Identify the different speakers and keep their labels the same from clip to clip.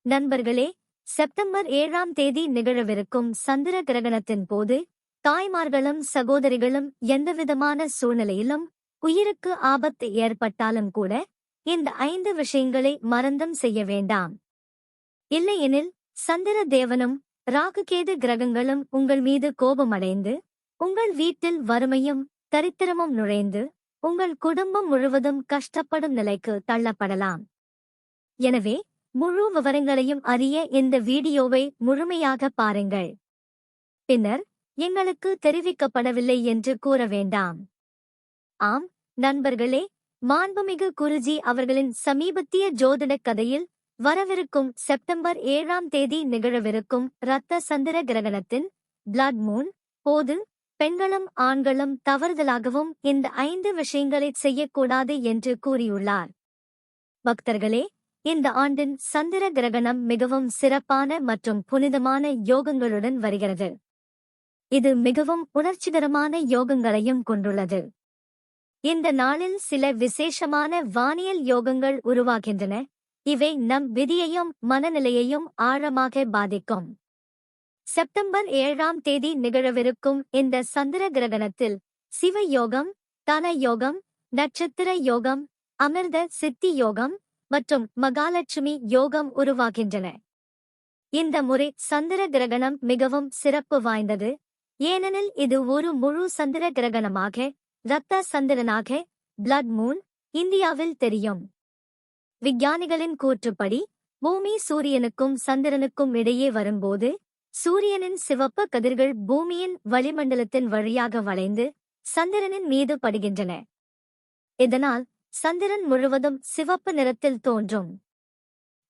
Speaker 1: நண்பர்களே, செப்டம்பர் 7ஆம் தேதி நிகழவிருக்கும் சந்திர கிரகணத்தின் போது தாய்மார்களும் சகோதரிகளும் எந்தவிதமான சூழ்நிலையிலும் உயிருக்கு ஆபத்து ஏற்பட்டாலும் கூட இந்த 5 விஷயங்களை மறந்தும் செய்ய வேண்டாம். இல்லையெனில் சந்திர தேவனும் ராகுகேது கிரகங்களும் உங்கள் மீது கோபமடைந்து உங்கள் வீட்டில் வறுமையும் தரித்திரமும் நுழைந்து உங்கள் குடும்பம் முழுவதும் கஷ்டப்படும் நிலைக்கு தள்ளப்படலாம். எனவே முழு விவரங்களையும் அறிய இந்த வீடியோவை முழுமையாக பாருங்கள். பின்னர் எங்களுக்கு தெரிவிக்கப்படவில்லை என்று கூற வேண்டாம். ஆம் நண்பர்களே, மாண்புமிகு குருஜி அவர்களின் சமீபத்திய ஜோதிடக் கதையில் வரவிருக்கும் செப்டம்பர் 7ஆம் தேதி நிகழவிருக்கும் இரத்த சந்திர கிரகணத்தின் பிளட் மூன் போது பெண்களும் ஆண்களும் தவறுதலாகவும் இந்த 5 விஷயங்களை செய்யக்கூடாது என்று கூறியுள்ளார். பக்தர்களே, இந்த ஆண்டின் சந்திர கிரகணம் மிகவும் சிறப்பான மற்றும் புனிதமான யோகங்களுடன் வருகிறது. இது மிகவும் உணர்ச்சிகரமான யோகங்களையும் கொண்டுள்ளது. இந்த நாளில் சில விசேஷமான வானியல் யோகங்கள் உருவாகின்றன. இவை நம் விதியையும் மனநிலையையும் ஆழமாக பாதிக்கும். செப்டம்பர் 7ஆம் தேதி நிகழவிருக்கும் இந்த சந்திர கிரகணத்தில் சிவ யோகம், தன யோகம், நட்சத்திர யோகம், அமிர்த சித்தி யோகம் மற்றும் மகாலட்சுமி யோகம் உருவாகின்றன. இந்த முறை சந்திர கிரகணம் மிகவும் சிறப்பு வாய்ந்தது. ஏனெனில் இது ஒரு முழு சந்திர கிரகணமாக, இரத்த சந்திரனாக, பிளட் மூன் இந்தியாவில் தெரியும். விஞ்ஞானிகளின் கூற்றுப்படி பூமி சூரியனுக்கும் சந்திரனுக்கும் இடையே வரும்போது சூரியனின் சிவப்பு கதிர்கள் பூமியின் வளிமண்டலத்தின் வழியாக வளைந்து சந்திரனின் மீது படுகின்றன. இதனால் சந்திரன் முழுவதும் சிவப்பு நிறத்தில் தோன்றும்.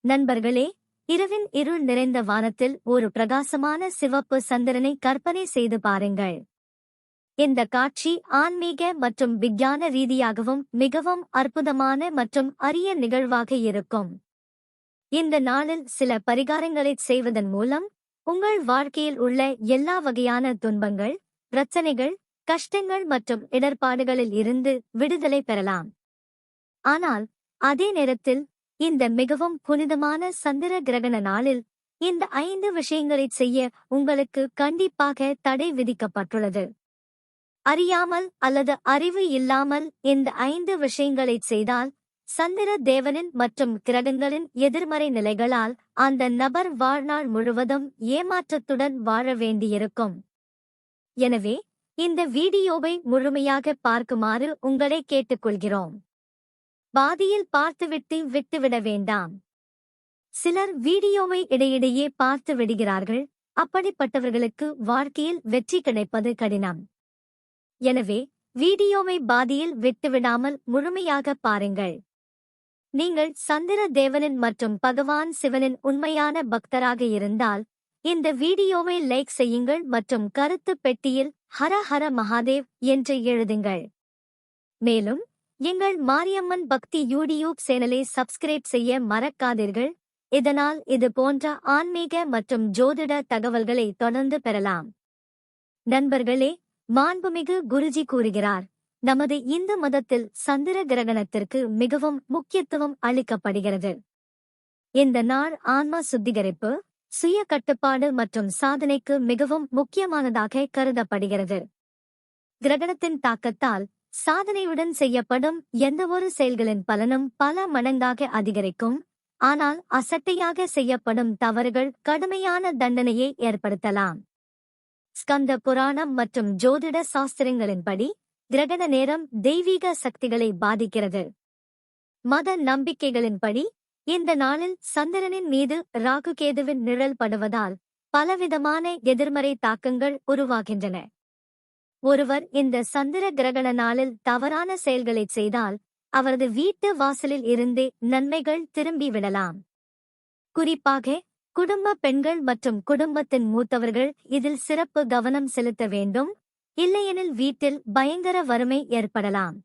Speaker 1: நண்பர்களே, இரவின் இருள் நிறைந்த வானத்தில் ஒரு பிரகாசமான சிவப்பு சந்திரனை கற்பனை செய்து பாருங்கள். இந்த காட்சி ஆன்மீக மற்றும் விஞ்ஞான ரீதியாகவும் மிகவும் அற்புதமான மற்றும் அரிய நிகழ்வாக இருக்கும். இந்த நாளில் சில பரிகாரங்களைச் செய்வதன் மூலம் உங்கள் வாழ்க்கையில் உள்ள எல்லா வகையான துன்பங்கள், பிரச்சனைகள், கஷ்டங்கள் மற்றும் இடர்பாடுகளில் இருந்து விடுதலை பெறலாம். ஆனால் அதே நேரத்தில் இந்த மிகவும் புனிதமான சந்திர கிரகண நாளில் இந்த 5 விஷயங்களைச் செய்ய உங்களுக்கு கண்டிப்பாக தடை விதிக்கப்பட்டுள்ளது. அறியாமல் அல்லது அறிவு இல்லாமல் இந்த 5 விஷயங்களைச் செய்தால் சந்திர தேவனின் மற்றும் கிரகங்களின் எதிர்மறை நிலைகளால் அந்த நபர் வாழ்நாள் முழுவதும் ஏமாற்றத்துடன் வாழ வேண்டியிருக்கும். எனவே இந்த வீடியோவை முழுமையாக பார்க்குமாறு உங்களை கேட்டுக்கொள்கிறோம். பாதியில் பார்த்துவிட்டு விட்டுவிட வேண்டாம். சிலர் வீடியோவை இடையிடையே பார்த்து விடுகிறார்கள். அப்படிப்பட்டவர்களுக்கு வாழ்க்கையில் வெற்றி கிடைப்பது கடினம். எனவே வீடியோவை பாதியில் விட்டுவிடாமல் முழுமையாக பாருங்கள். நீங்கள் சந்திர தேவனின் மற்றும் பகவான் சிவனின் உண்மையான பக்தராக இருந்தால் இந்த வீடியோவை லைக் செய்யுங்கள் மற்றும் கருத்து பெட்டியில் ஹர ஹர மகாதேவ் என்று எழுதுங்கள். மேலும் எங்கள் மாரியம்மன் பக்தி யூடியூப் சேனலை சப்ஸ்கிரைப் செய்ய மறக்காதீர்கள். இதனால் இது போன்ற ஆன்மீக மற்றும் ஜோதிட தகவல்களை தொடர்ந்து பெறலாம். நண்பர்களே, மாண்புமிகு குருஜி கூறுகிறார், நமது இந்து மதத்தில் சந்திர கிரகணத்திற்கு மிகவும் முக்கியத்துவம் அளிக்கப்படுகிறது. இந்த நாள் ஆன்ம சுத்திகரிப்பு, சுய கட்டுப்பாடு மற்றும் சாதனைக்கு மிகவும் முக்கியமானதாக கருதப்படுகிறது. கிரகணத்தின் தாக்கத்தால் சாதனையுடன் செய்யப்படும் எந்தவொரு செயல்களின் பலனும் பல மடங்காக அதிகரிக்கும். ஆனால் அசட்டையாக செய்யப்படும் தவறுகள் கடுமையான தண்டனையை ஏற்படுத்தலாம். ஸ்கந்த புராணம் மற்றும் ஜோதிட சாஸ்திரங்களின்படி கிரகண நேரம் தெய்வீக சக்திகளை பாதிக்கிறது. மத நம்பிக்கைகளின்படி இந்த நாளில் சந்திரனின் மீது ராகுகேதுவின் நிழல் படுவதால் பலவிதமான எதிர்மறை தாக்கங்கள் உருவாகின்றன. ஒருவர் இந்த சந்திர கிரகண நாளில் தவறான செயல்களைச் செய்தால் அவரது வீட்டு வாசலில் இருந்தே நன்மைகள் திரும்பிவிடலாம். குறிப்பாக குடும்ப பெண்கள் மற்றும் குடும்பத்தின் மூத்தவர்கள் இதில் சிறப்பு கவனம் செலுத்த வேண்டும். இல்லையெனில் வீட்டில் பயங்கர வறுமை ஏற்படலாம்.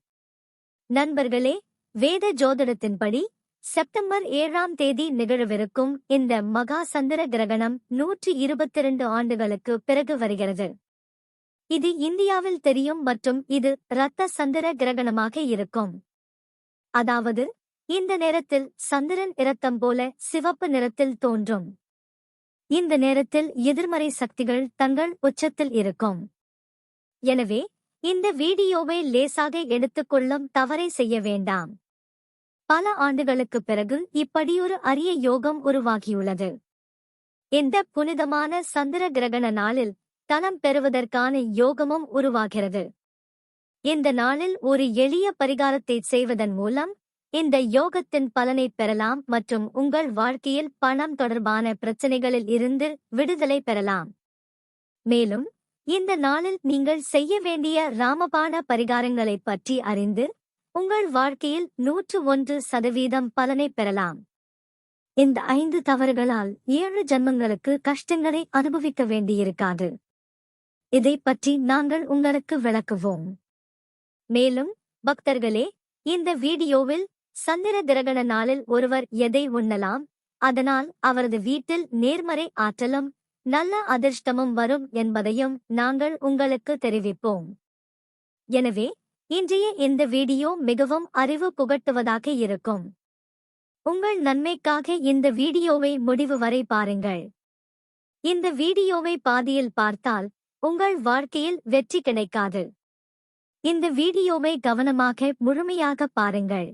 Speaker 1: நண்பர்களே, வேத ஜோதிடத்தின்படி செப்டம்பர் 7ஆம் தேதி நிகழவிருக்கும் இந்த மகா சந்திர கிரகணம் 122 ஆண்டுகளுக்கு பிறகு வருகிறது. இது இந்தியாவில் தெரியும் மற்றும் இது இரத்த சந்திர கிரகணமாக இருக்கும். அதாவது இந்த நேரத்தில் சந்திரன் இரத்தம் போல சிவப்பு நிறத்தில் தோன்றும். இந்த நேரத்தில் எதிர்மறை சக்திகள் தங்கள் உச்சத்தில் இருக்கும். எனவே இந்த வீடியோவை லேசாக எடுத்துக்கொள்ளும் தவறை செய்ய வேண்டாம். பல ஆண்டுகளுக்குப் பிறகு இப்படியொரு அரிய யோகம் உருவாகியுள்ளது. இந்த புனிதமான சந்திர கிரகண நாளில் தனம் பெறுவதற்கான யோகமும் உருவாகிறது. இந்த நாளில் ஒரு எளிய பரிகாரத்தை செய்வதன் மூலம் இந்த யோகத்தின் பலனை பெறலாம் மற்றும் உங்கள் வாழ்க்கையில் பணம் தொடர்பான பிரச்சனைகளில் இருந்து விடுதலை பெறலாம். மேலும் இந்த நாளில் நீங்கள் செய்ய வேண்டிய ராமபாண பரிகாரங்களைப் பற்றி அறிந்து உங்கள் வாழ்க்கையில் 101% பலனை பெறலாம். இந்த 5 தவறுகளால் 7 ஜன்மங்களுக்கு கஷ்டங்களை அனுபவிக்க வேண்டியிருக்காது. இதை பற்றி நாங்கள் உங்களுக்கு விளக்குவோம். மேலும் பக்தர்களே, இந்த வீடியோவில் சந்திர கிரகண நாளில் ஒருவர் எதை உண்ணலாம், அதனால் அவரது வீட்டில் நேர்மறை ஆற்றலும் நல்ல அதிர்ஷ்டமும் வரும் என்பதையும் நாங்கள் உங்களுக்கு தெரிவிப்போம். எனவே இன்றைய இந்த வீடியோ மிகவும் அறிவு புகட்டுவதாக இருக்கும். உங்கள் நன்மைக்காக இந்த வீடியோவை முடிவு வரை பாருங்கள். இந்த வீடியோவை பாதியில் பார்த்தால் உங்கள் வாழ்க்கையில் வெற்றி கிடைக்காது. இந்த வீடியோவை கவனமாக முழுமையாக பாருங்கள்.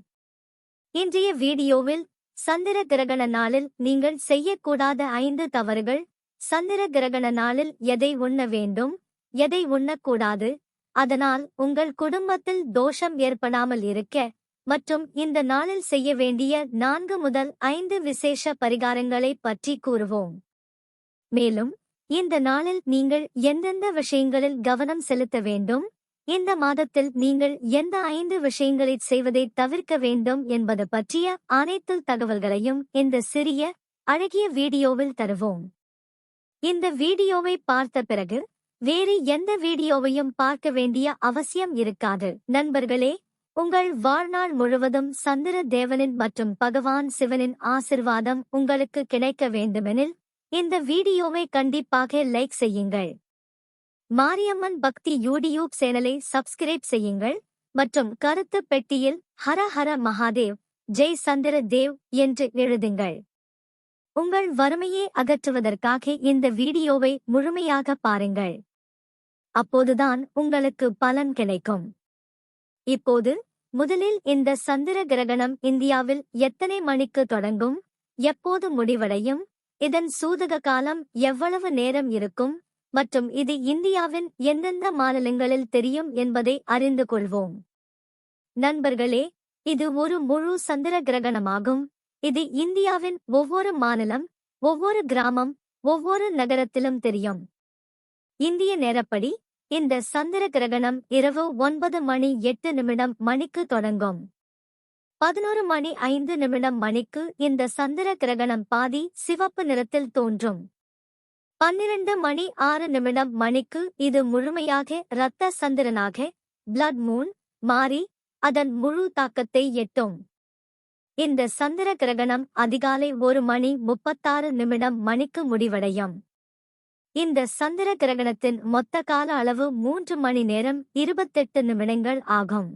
Speaker 1: இன்றைய வீடியோவில் சந்திர கிரகண நாளில் நீங்கள் செய்யக்கூடாத 5 தவறுகள், சந்திர கிரகண நாளில் எதை உண்ண வேண்டும், எதை உண்ணக்கூடாது, அதனால் உங்கள் குடும்பத்தில் தோஷம் ஏற்படாமல் இருக்க, மற்றும் இந்த நாளில் செய்ய வேண்டிய 4 முதல் 5 விசேஷ பரிகாரங்களை பற்றி கூறுவோம். மேலும் இந்த நாளில் நீங்கள் எந்தெந்த விஷயங்களில் கவனம் செலுத்த வேண்டும், இந்த மாதத்தில் நீங்கள் எந்த 5 விஷயங்களை செய்வதை தவிர்க்க வேண்டும் என்பது பற்றிய அனைத்து தகவல்களையும் இந்த சிறிய அழகிய வீடியோவில் தருவோம். இந்த வீடியோவை பார்த்த பிறகு வேறு எந்த வீடியோவையும் பார்க்க வேண்டிய அவசியம் இருக்காது. நண்பர்களே, உங்கள் வாழ்நாள் முழுவதும் சந்திர தேவனின் மற்றும் பகவான் சிவனின் ஆசிர்வாதம் உங்களுக்கு கிடைக்க வேண்டுமெனில் இந்த வீடியோவை கண்டிப்பாக லைக் செய்யுங்கள். மாரியம்மன் பக்தி யூடியூப் சேனலை சப்ஸ்கிரைப் செய்யுங்கள் மற்றும் கருத்து பெட்டியில் ஹர ஹர மகாதேவ், ஜெய் சந்திர தேவ் என்று எழுதுங்கள். உங்கள் வறுமையை அகற்றுவதற்காக இந்த வீடியோவை முழுமையாக பாருங்கள். அப்போதுதான் உங்களுக்கு பலன் கிடைக்கும். இப்போது முதலில் இந்த சந்திர கிரகணம் இந்தியாவில் எத்தனை மணிக்கு தொடங்கும், எப்போது முடிவடையும், இதன் சூதக காலம் எவ்வளவு நேரம் இருக்கும் மற்றும் இது இந்தியாவின் எந்தெந்த மாநிலங்களில் தெரியும் என்பதை அறிந்து கொள்வோம். நண்பர்களே, இது ஒரு முழு சந்திர கிரகணமாகும். இது இந்தியாவின் ஒவ்வொரு மாநிலம், ஒவ்வொரு கிராமம், ஒவ்வொரு நகரத்திலும் தெரியும். இந்திய நேரப்படி இந்த சந்திர கிரகணம் இரவு 9:08 மணிக்கு தொடங்கும். 11:05 மணிக்கு இந்த சந்திர கிரகணம் பாதி சிவப்பு நிறத்தில் தோன்றும். 12:06 மணிக்கு இது முழுமையாக இரத்த சந்திரனாக பிளட் மூன் மாறி அதன் முழு தாக்கத்தை எட்டும். இந்த சந்திர கிரகணம் அதிகாலை 1:36 மணிக்கு முடிவடையும். இந்த சந்திர கிரகணத்தின் மொத்த கால அளவு 3 மணி நேரம் 28 நிமிடங்கள் ஆகும்.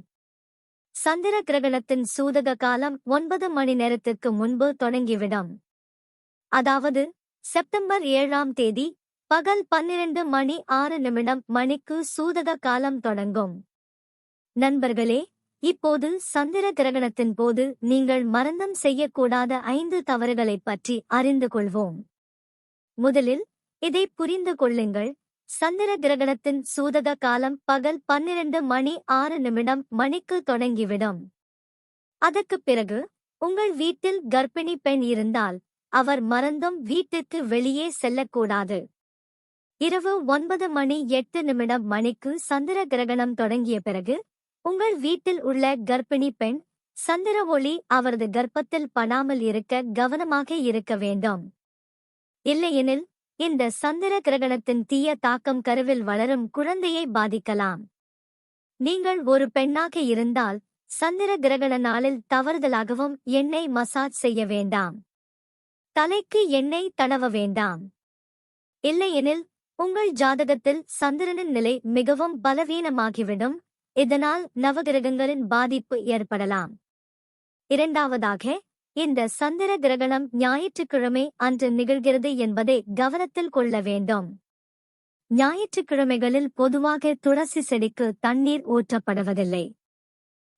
Speaker 1: சந்திர கிரகணத்தின் சூதக காலம் 9 மணி நேரத்திற்கு முன்பு தொடங்கிவிடும். அதாவது செப்டம்பர் 7ஆம் தேதி பகல் 12:06 மணிக்கு சூதக காலம் தொடங்கும். நண்பர்களே, இப்போது சந்திர கிரகணத்தின் போது நீங்கள் மறந்தும் செய்யக்கூடாத 5 தவறுகளைப் பற்றி அறிந்து கொள்வோம். முதலில் இதை புரிந்து கொள்ளுங்கள். சந்திர கிரகணத்தின் சூதக காலம் பகல் 12:06 மணிக்கு தொடங்கிவிடும். அதற்குப் பிறகு உங்கள் வீட்டில் கர்ப்பிணி பெண் இருந்தால் அவர் மறந்தும் வீட்டிற்கு வெளியே செல்லக்கூடாது. இரவு 9:08 மணிக்கு சந்திர கிரகணம் தொடங்கிய பிறகு உங்கள் வீட்டில் உள்ள கர்ப்பிணி பெண் சந்திர ஒளி அவரது கர்ப்பத்தில் படாமல் இருக்க கவனமாக இருக்க வேண்டும். இல்லையெனில் இந்த சந்திர கிரகணத்தின் தீய தாக்கம் கருவில் வளரும் குழந்தையை பாதிக்கலாம். நீங்கள் ஒரு பெண்ணாக இருந்தால் சந்திர கிரகண நாளில் தவறுதலாகவும் எண்ணெய் மசாஜ் செய்ய வேண்டாம். தலைக்கு எண்ணெய் தடவ வேண்டாம். இல்லையெனில் உங்கள் ஜாதகத்தில் சந்திரனின் நிலை மிகவும் பலவீனமாகிவிடும். இதனால் நவகிரகங்களின் பாதிப்பு ஏற்படலாம். இரண்டாவதாக, இந்த சந்திர கிரகணம் ஞாயிற்றுக்கிழமை அன்று நிகழ்கிறது என்பதை கவனத்தில் கொள்ள வேண்டும். ஞாயிற்றுக்கிழமைகளில் பொதுவாக துளசி செடிக்கு தண்ணீர் ஊற்றப்படுவதில்லை.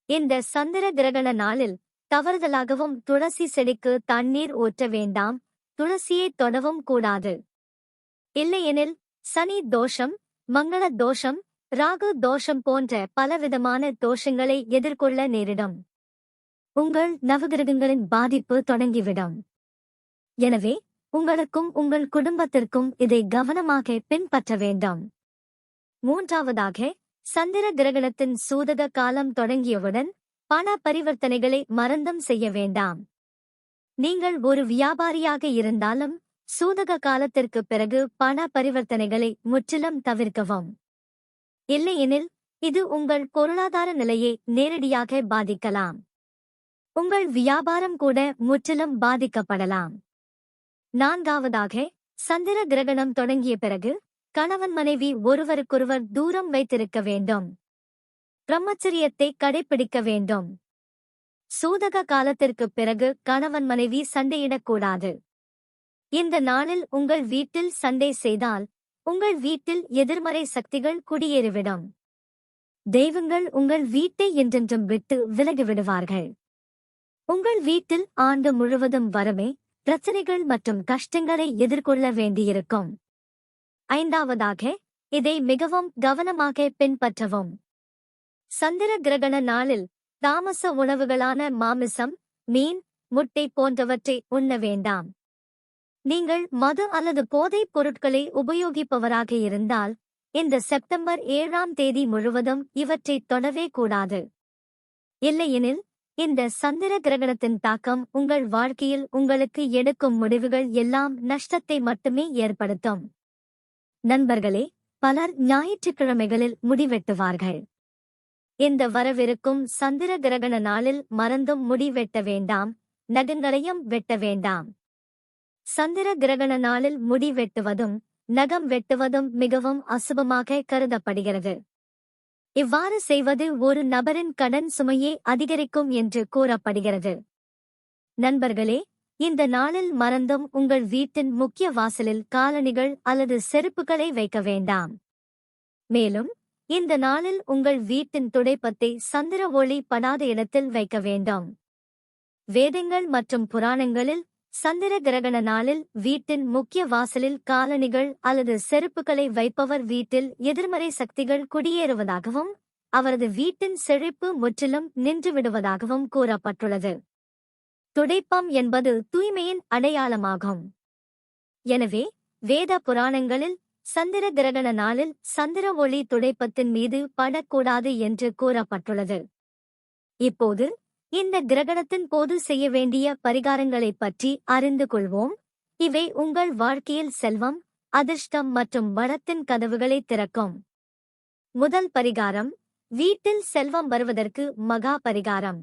Speaker 1: இந்த சந்திர கிரகண நாளில் தவறுதலாகவும் துளசி செடிக்கு தண்ணீர் ஊற்ற வேண்டாம், துளசியை தொடவும் கூடாது. இல்லையெனில் சனி தோஷம், மங்கள தோஷம், ராகு தோஷம் போன்ற பலவிதமான தோஷங்களை எதிர்கொள்ள நேரிடும். உங்கள் நவகிரகங்களின் பாதிப்பு தொடங்கிவிடும். எனவே உங்களுக்கும் உங்கள் குடும்பத்திற்கும் இதை கவனமாக பின்பற்ற வேண்டும். மூன்றாவதாக, சந்திர கிரகணத்தின் சூதக காலம் தொடங்கியவுடன் பண பரிவர்த்தனைகளை மறந்தும் செய்ய வேண்டாம். நீங்கள் ஒரு வியாபாரியாக இருந்தாலும் சூதக காலத்திற்கு பிறகு பண பரிவர்த்தனைகளை முற்றிலும் தவிர்க்கவும். இல்லையெனில் இது உங்கள் பொருளாதார நிலையை நேரடியாக பாதிக்கலாம். உங்கள் வியாபாரம் கூட முற்றிலும் பாதிக்கப்படலாம். நான்காவதாக, சந்திர கிரகணம் தொடங்கிய பிறகு கணவன் மனைவி ஒருவருக்கொருவர் தூரம் வைத்திருக்க வேண்டும். பிரம்மச்சரியத்தை கடைபிடிக்க வேண்டும். சூதக காலத்திற்குப் பிறகு கணவன் மனைவி சண்டையிடக்கூடாது. இந்த நாளில் உங்கள் வீட்டில் சண்டை செய்தால் உங்கள் வீட்டில் எதிர்மறை சக்திகள் குடியேறிவிடும். தெய்வங்கள் உங்கள் வீட்டை என்றென்றும் விட்டு விலகிவிடுவார்கள். உங்கள் வீட்டில் ஆண்டு முழுவதும் வறுமை, பிரச்சனைகள் மற்றும் கஷ்டங்களை எதிர்கொள்ள வேண்டியிருக்கும். ஐந்தாவதாக, இதை மிகவும் கவனமாக பின்பற்றவும். சந்திர கிரகண நாளில் தாமச உணவுகளான மாமிசம், மீன், முட்டை போன்றவற்றை உண்ண வேண்டாம். நீங்கள் மது அல்லது போதைப் பொருட்களை உபயோகிப்பவராக இருந்தால் இந்த செப்டம்பர் 7ஆம் தேதி முழுவதும் இவற்றை தொடவே கூடாது. இல்லையெனில் இந்த சந்திர கிரகணத்தின் தாக்கம் உங்கள் வாழ்க்கையில் உங்களுக்கு எடுக்கும் முடிவுகள் எல்லாம் நஷ்டத்தை மட்டுமே ஏற்படுத்தும். நண்பர்களே, பலர் ஞாயிற்றுக்கிழமைகளில் முடிவெட்டுவார்கள். இந்த வரவிருக்கும் சந்திர கிரகண நாளில் மறந்தும் முடி வெட்ட வேண்டாம், நகங்களையும் வெட்ட வேண்டாம். சந்திர கிரகண நாளில் முடி வெட்டுவதும் நகம் வெட்டுவதும் மிகவும் அசுபமாக கருதப்படுகிறது. இவ்வாறு செய்வது ஒரு நபரின் கடன் சுமையை அதிகரிக்கும் என்று கூறப்படுகிறது. நண்பர்களே, இந்த நாளில் மறந்தும் உங்கள் வீட்டின் முக்கிய வாசலில் காலணிகள் அல்லது செருப்புகளை வைக்க வேண்டாம். மேலும் இந்த நாளில் உங்கள் வீட்டின் துடைப்பத்தை சந்திர ஒளி படாத இடத்தில் வைக்க வேண்டும். வேதங்கள் மற்றும் புராணங்களில் சந்திர கிரகண நாளில் வீட்டின் முக்கிய வாசலில் காலணிகள் அல்லது செருப்புகளை வைப்பவர் வீட்டில் எதிர்மறை சக்திகள் குடியேறுவதாகவும் அவரது வீட்டின் செழிப்பு முற்றிலும் நின்றுவிடுவதாகவும் கூறப்பட்டுள்ளது. துடைப்பம் என்பது தூய்மையின் அடையாளமாகும். எனவே வேத புராணங்களில் சந்திர கிரகண நாளில் சந்திர ஒளி துடைப்பத்தின் மீது படக்கூடாது என்று கூறப்பட்டுள்ளது. இப்போது இந்த கிரகணத்தின் போது செய்ய வேண்டிய பரிகாரங்களைப் பற்றி அறிந்து கொள்வோம். இவை உங்கள் வாழ்க்கையில் செல்வம், அதிர்ஷ்டம் மற்றும் வளத்தின் கதவுகளை திறக்கும். முதல் பரிகாரம், வீட்டில் செல்வம் வருவதற்கு மகா பரிகாரம்.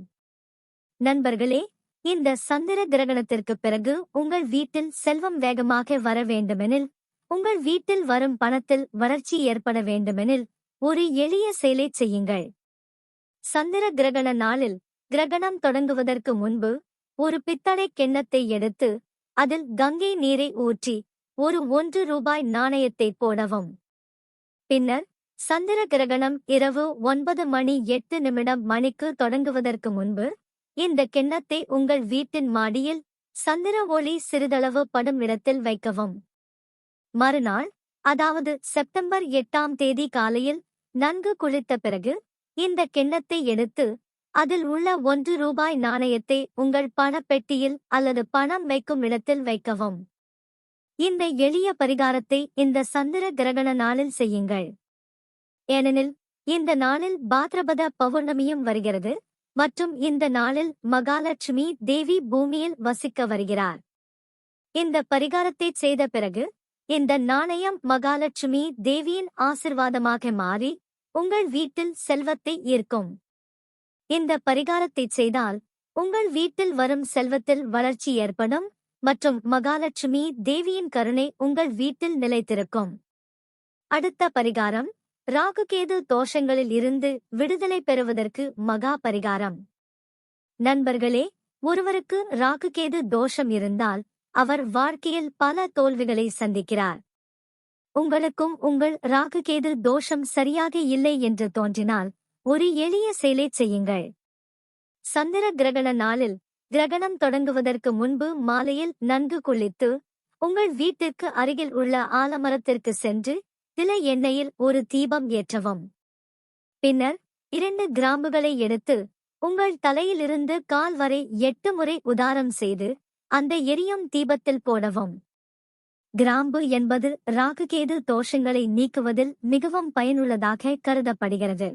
Speaker 1: நண்பர்களே, இந்த சந்திர கிரகணத்திற்கு பிறகு உங்கள் வீட்டில் செல்வம் வேகமாக வர வேண்டுமெனில், உங்கள் வீட்டில் வரும் பணத்தில் வளர்ச்சி ஏற்பட வேண்டுமெனில் ஒரு எளிய செயலைச் செய்யுங்கள். சந்திர கிரகண நாளில் கிரகணம் தொடங்குவதற்கு முன்பு ஒரு பித்தளை கிண்ணத்தை எடுத்து அதில் கங்கை நீரை ஊற்றி ஒரு 1 ரூபாய் நாணயத்தை போடவும். பின்னர் சந்திர கிரகணம் இரவு 9:08 மணிக்கு தொடங்குவதற்கு முன்பு இந்த கிண்ணத்தை உங்கள் வீட்டின் மாடியில் சந்திர ஒளி சிறிதளவு படும் இடத்தில் வைக்கவும். மறுநாள், அதாவது செப்டம்பர் 8ஆம் தேதி காலையில் நன்கு குளித்த பிறகு இந்த கிண்ணத்தை எடுத்து அதில் உள்ள 1 ரூபாய் நாணயத்தை உங்கள் பணப்பெட்டியில் அல்லது பணம் வைக்கும் இடத்தில் வைக்கவும். இந்த எளிய பரிகாரத்தை இந்த சந்திர கிரகண நாளில் செய்யுங்கள். ஏனெனில் இந்த நாளில் பாத்ரபத பௌர்ணமியும் வருகிறது மற்றும் இந்த நாளில் மகாலட்சுமி தேவி பூமியில் வசிக்க வருகிறார். இந்த பரிகாரத்தை செய்த பிறகு இந்த நாணயம் மகாலட்சுமி தேவியின் ஆசிர்வாதமாக மாறி உங்கள் வீட்டில் செல்வத்தை ஈர்க்கும். இந்த பரிகாரத்தை செய்தால் உங்கள் வீட்டில் வரும் செல்வத்தில் வளர்ச்சி ஏற்படும் மற்றும் மகாலட்சுமி தேவியின் கருணை உங்கள் வீட்டில் நிலைத்திருக்கும். அடுத்த பரிகாரம், ராகுகேது தோஷங்களில் இருந்து விடுதலை பெறுவதற்கு மகா பரிகாரம். நண்பர்களே, ஒருவருக்கு ராகுகேது தோஷம் இருந்தால் அவர் வாழ்க்கையில் பல தோல்விகளை சந்திக்கிறார். உங்களுக்கும் உங்கள் ராகுகேது தோஷம் சரியாக இல்லை என்று தோன்றினால் ஒரு எளிய செயலைச் செய்யுங்கள். சந்திர கிரகண நாளில் கிரகணம் தொடங்குவதற்கு முன்பு மாலையில் நன்கு குளித்து உங்கள் வீட்டிற்கு அருகில் உள்ள ஆலமரத்திற்கு சென்று தில எண்ணெயில் ஒரு தீபம் ஏற்றவும். பின்னர் 2 கிராம்புகளை எடுத்து உங்கள் தலையிலிருந்து கால் வரை 8 முறை உதாரம் செய்து அந்த எரியும் தீபத்தில் போடவும். கிராம்பு என்பது ராகுகேது தோஷங்களை நீக்குவதில் மிகவும் பயனுள்ளதாக கருதப்படுகிறது.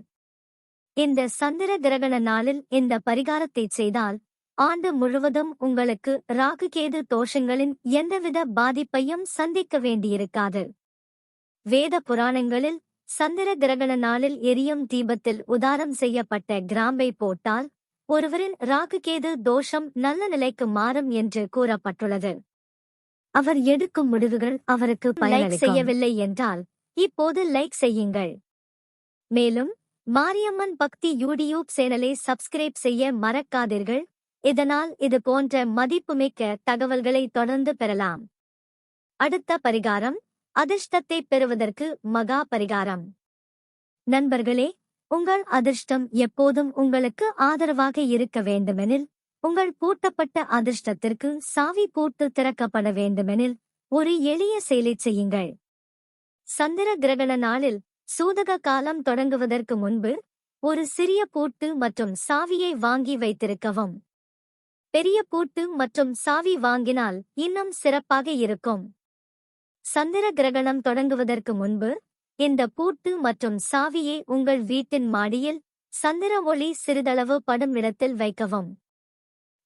Speaker 1: இந்த சந்திர கிரகண நாளில் இந்த பரிகாரத்தைச் செய்தால் ஆண்டு முழுவதும் உங்களுக்கு ராகுகேது தோஷங்களின் எந்தவித பாதிப்பையும் சந்திக்க வேண்டியிருக்காது. வேத புராணங்களில் சந்திர கிரகண நாளில் எரியும் தீபத்தில் உதாரம் செய்யப்பட்ட கிராம்பை போட்டால் ஒருவரின் ராகுகேது தோஷம் நல்ல நிலைக்கு மாறும் என்று கூறப்பட்டுள்ளது. அவர் எடுக்கும் முடிவுகள் அவருக்கு பயனளிக்கும். செய்யவில்லை என்றால் இப்போது லைக் செய்யுங்கள். மேலும் மாரியம்மன் பக்தி யூடியூப் சேனலை சப்ஸ்கிரைப் செய்ய மறக்காதீர்கள். இதனால் இது போன்ற மதிப்புமிக்க தகவல்களை தொடர்ந்து பெறலாம். அடுத்த பரிகாரம் அதிர்ஷ்டத்தை பெறுவதற்கு மகா பரிகாரம். நண்பர்களே, உங்கள் அதிர்ஷ்டம் எப்போதும் உங்களுக்கு ஆதரவாக இருக்க வேண்டுமெனில், உங்கள் பூட்டப்பட்ட அதிர்ஷ்டத்திற்கு சாவி பூட்டு திறக்கப்பட வேண்டுமெனில் ஒரு எளிய செயலைச் செய்யுங்கள். சந்திர கிரகண நாளில் சூதக காலம் தொடங்குவதற்கு முன்பு ஒரு சிறிய பூட்டு மற்றும் சாவியை வாங்கி வைத்திருக்கவும். பெரிய பூட்டு மற்றும் சாவி வாங்கினால் இன்னும் சிறப்பாக இருக்கும். சந்திர கிரகணம் தொடங்குவதற்கு முன்பு இந்த பூட்டு மற்றும் சாவியை உங்கள் வீட்டின் மாடியில் சந்திர ஒளி சிறிதளவு படும் இடத்தில் வைக்கவும்.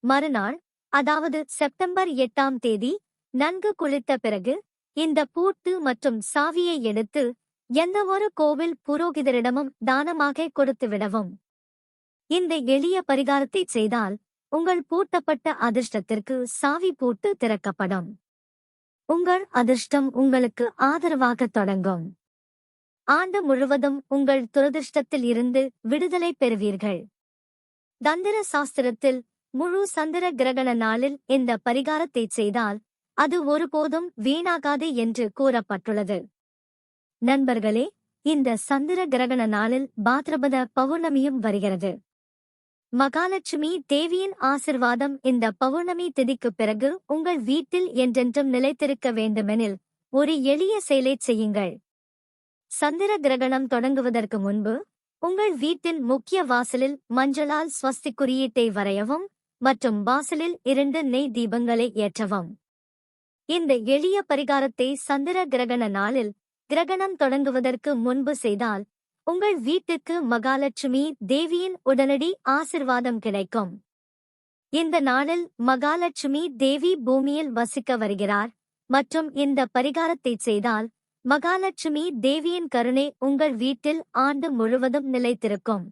Speaker 1: மறுநாள், அதாவது செப்டம்பர் 8ஆம் தேதி நன்கு குளித்த பிறகு இந்த பூட்டு மற்றும் சாவியை எடுத்து எந்தவொரு கோவில் புரோகிதரிடமும் தானமாக கொடுத்துவிடவும். இந்த எளிய பரிகாரத்தைச் செய்தால் உங்கள் பூட்டப்பட்ட அதிர்ஷ்டத்திற்கு சாவி பூட்டு திறக்கப்படும். உங்கள் அதிர்ஷ்டம் உங்களுக்கு ஆதரவாக தொடங்கும். ஆண்டு முழுவதும் உங்கள் துரதிர்ஷ்டத்தில் இருந்து விடுதலை பெறுவீர்கள். தந்திர சாஸ்திரத்தில் முழு சந்திர கிரகண நாளில் இந்த பரிகாரத்தைச் செய்தால் அது ஒருபோதும் வீணாகாது என்று கூறப்பட்டுள்ளது. நண்பர்களே, இந்த சந்திர கிரகண நாளில் பாத்ரபத பௌர்ணமியும் வருகிறது. மகாலட்சுமி தேவியின் ஆசிர்வாதம் இந்த பௌர்ணமி திதிக்குப் பிறகு உங்கள் வீட்டில் என்றென்றும் நிலைத்திருக்க வேண்டுமெனில் ஒரு எளிய செயலைச் செய்யுங்கள். சந்திர கிரகணம் தொடங்குவதற்கு முன்பு உங்கள் வீட்டின் முக்கிய வாசலில் மஞ்சளால் ஸ்வஸ்தி குறியீட்டை வரையவும் மற்றும் வாசலில் 2 நெய் தீபங்களை ஏற்றவும். இந்த எளிய பரிகாரத்தை சந்திர கிரகண நாளில் கிரகணம் தொடங்குவதற்கு முன்பு செய்தால் உங்கள் வீட்டுக்கு மகாலட்சுமி தேவியின் உடனடி ஆசிர்வாதம் கிடைக்கும். இந்த நாளில் மகாலட்சுமி தேவி பூமியில் வசிக்க வருகிறார் மற்றும் இந்த பரிகாரத்தைச் செய்தால் மகாலட்சுமி தேவியின் கருணை உங்கள் வீட்டில் ஆண்டு முழுவதும் நிலைத்திருக்கும்.